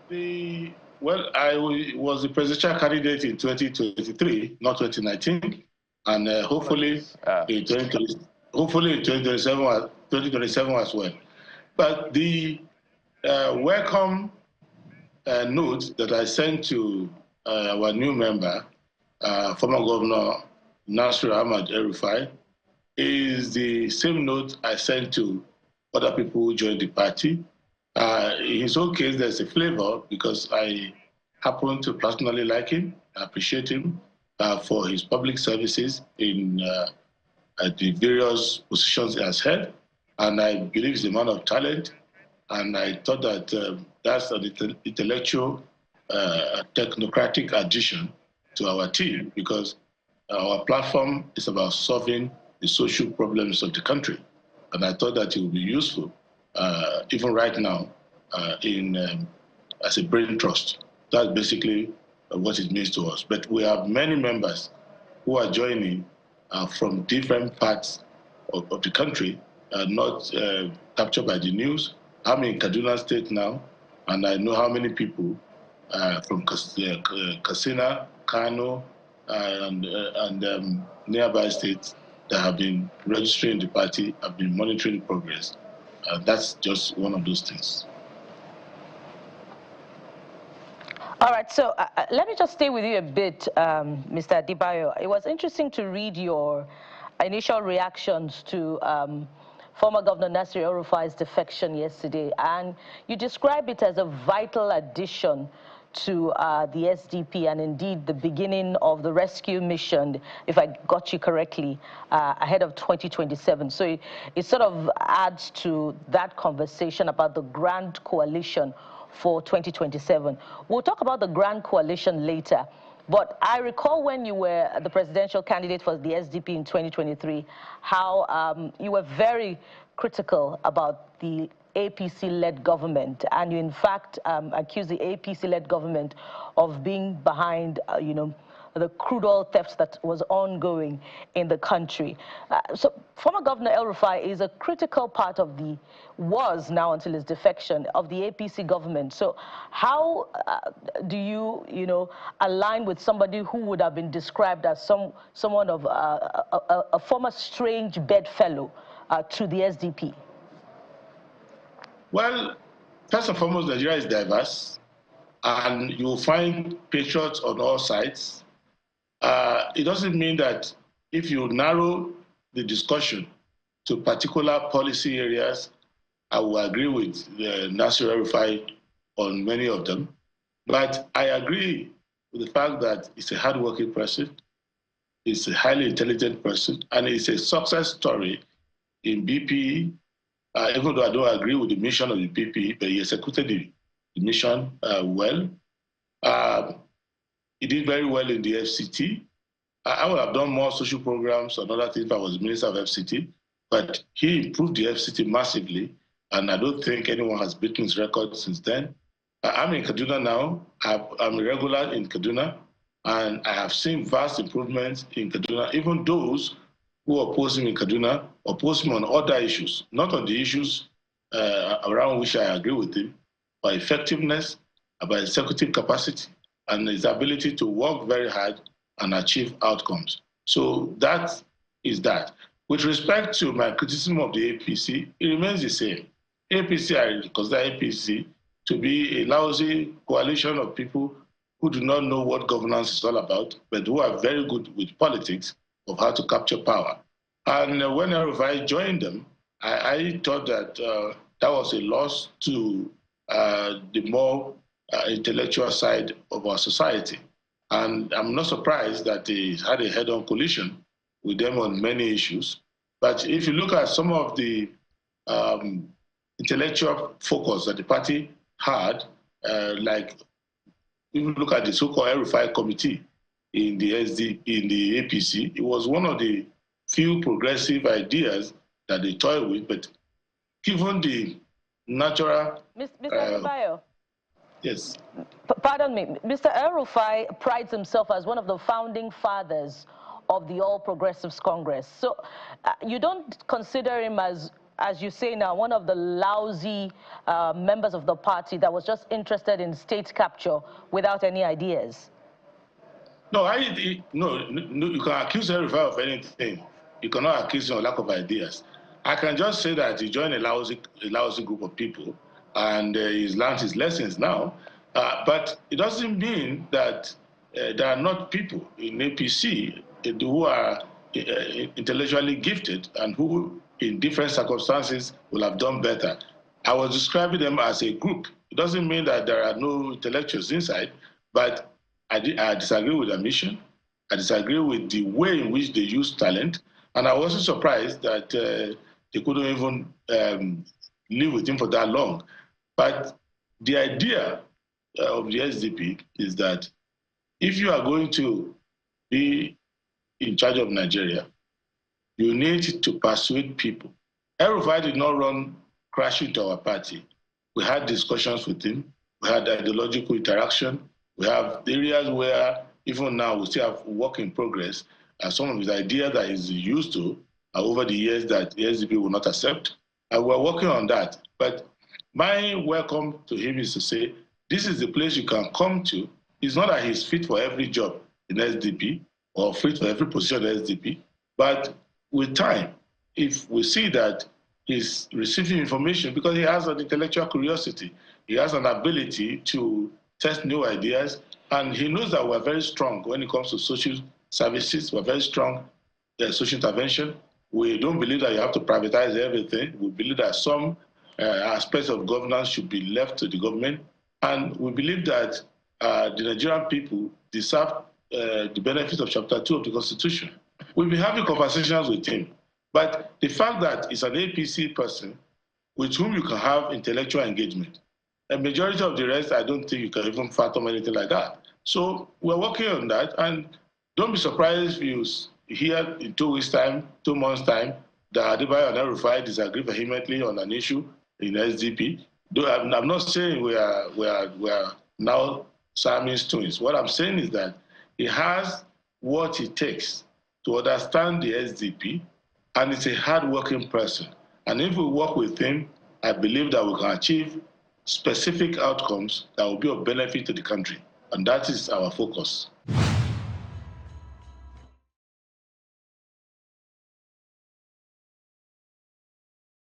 Well, was the presidential candidate in 2023, not 2019, and hopefully in 2027 as well. But the welcome note that I sent to our new member, former Governor Nasir Ahmad El-Rufai, is the same note I sent to other people who joined the party. In his own case, there's a flavor because I happen to personally like him, appreciate him for his public services in the various positions he has held, and I believe he's a man of talent. And I thought that that's an intellectual, technocratic addition to our team because our platform is about solving the social problems of the country. And I thought that it would be useful, even right now, as a brain trust. That's basically what it means to us. But we have many members who are joining from different parts of the country, not captured by the news. I'm in Kaduna State now, and I know how many people from Katsina, Kano, and nearby states that have been registering the party, have been monitoring progress. That's just one of those things. All right, so let me just stay with you a bit, Mr. Adebayo. It was interesting to read your initial reactions to former Governor Nasir El-Rufai's defection yesterday, and you describe it as a vital addition to the SDP and indeed the beginning of the rescue mission, if I got you correctly, ahead of 2027. So it sort of adds to that conversation about the grand coalition for 2027. We'll talk about the grand coalition later. But I recall when you were the presidential candidate for the SDP in 2023, how you were very critical about the APC-led government, and you in fact accused the APC-led government of being behind, the crude oil theft that was ongoing in the country. So former Governor El-Rufai is a critical part of was now until his defection, of the APC government. So how do you, align with somebody who would have been described as someone of a former strange bedfellow to the SDP? Well, first and foremost, Nigeria is diverse, and you will find patriots on all sides. It doesn't mean that if you narrow the discussion to particular policy areas, I will agree with Nasir El-Rufai on many of them. But I agree with the fact that he's a hardworking person, he's a highly intelligent person, and it's a success story in BPE. Even though I don't agree with the mission of the BPE, but he executed the mission well. He did very well in the FCT. I would have done more social programs and other things if I was Minister of FCT, but he improved the FCT massively, and I don't think anyone has beaten his record since then. I'm in Kaduna now. I'm a regular in Kaduna, and I have seen vast improvements in Kaduna. Even those who oppose him in Kaduna oppose him on other issues, not on the issues around which I agree with him, but effectiveness, about executive capacity, and his ability to work very hard and achieve outcomes. So that is that. With respect to my criticism of the APC, it remains the same. APC, I consider APC to be a lousy coalition of people who do not know what governance is all about, but who are very good with politics of how to capture power. And when El-Rufai joined them, I thought that that was a loss to the more intellectual side of our society. And I'm not surprised that he had a head-on collision with them on many issues. But if you look at some of the intellectual focus that the party had, like if you look at the so-called El-Rufai committee in the APC, it was one of the few progressive ideas that they toyed with. But given the natural... Mr. Adebayo. Yes. Pardon me. Mr. El-Rufai prides himself as one of the founding fathers of the All Progressives Congress. So you don't consider him as as you say now, one of the lousy members of the party that was just interested in state capture without any ideas. No, no, you can accuse El-Rufai of anything. You cannot accuse him of lack of ideas. I can just say that he joined a lousy group of people, and he's learned his lessons now. But it doesn't mean that there are not people in APC who are intellectually gifted and who, in different circumstances, will have done better. I was describing them as a group. It doesn't mean that there are no intellectuals inside, but I disagree with their mission. I disagree with the way in which they use talent. And I wasn't surprised that they couldn't even live with him for that long. But the idea of the SDP is that if you are going to be in charge of Nigeria, you need to persuade people. El-Rufai did not run crashing to our party. We had discussions with him. We had ideological interaction. We have areas where, even now, we still have work in progress. Some of his ideas that he's used to over the years that the SDP will not accept. And we're working on that. But my welcome to him is to say, this is the place you can come to. It's not that he's fit for every job in SDP or fit for every position in SDP, but with time, if we see that he's receiving information, because he has an intellectual curiosity, he has an ability to test new ideas, and he knows that we're very strong when it comes to social services. We're very strong in social intervention. We don't believe that you have to privatize everything. We believe that some aspects of governance should be left to the government. And we believe that the Nigerian people deserve the benefits of Chapter 2 of the Constitution. We'll be having conversations with him. But the fact that he's an APC person with whom you can have intellectual engagement, a majority of the rest, I don't think you can even fathom anything like that. So we're working on that, and don't be surprised if you hear in 2 weeks' time, 2 months' time, that Adebayo and El-Rufai disagree vehemently on an issue in SDP. I'm not saying we are now Siamese twins. What I'm saying is that he has what it takes to understand the SDP, and it's a hard-working person. And if we work with him, I believe that we can achieve specific outcomes that will be of benefit to the country. And that is our focus.